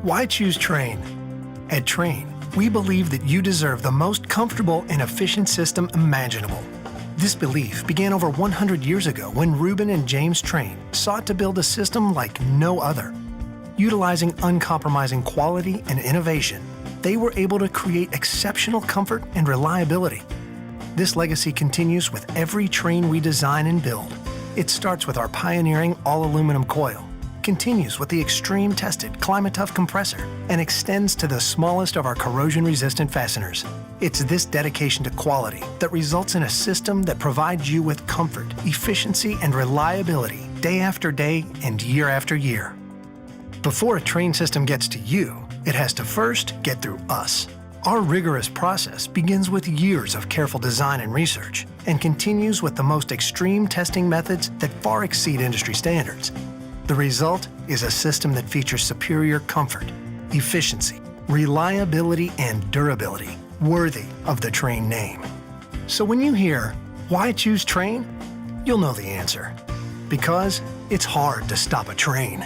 Why choose Trane? At Trane, we believe that you deserve the most comfortable and efficient system imaginable. This belief began over 100 years ago when Reuben and James Trane sought to build a system like no other. Utilizing uncompromising quality and innovation, they were able to create exceptional comfort and reliability. This legacy continues with every Trane we design and build. It starts with our pioneering all-aluminum coil, continues with the extreme-tested Kliemann compressor, and extends to the smallest of our corrosion-resistant fasteners. It's this dedication to quality that results in a system that provides you with comfort, efficiency, and reliability day after day and year after year. Before a Trane system gets to you, it has to first get through us. Our rigorous process begins with years of careful design and research and continues with the most extreme testing methods that far exceed industry standards. The result is a system that features superior comfort, efficiency, reliability, and durability, worthy of the Trane name. So when you hear, "Why choose Trane?" you'll know the answer. Because it's hard to stop a Trane.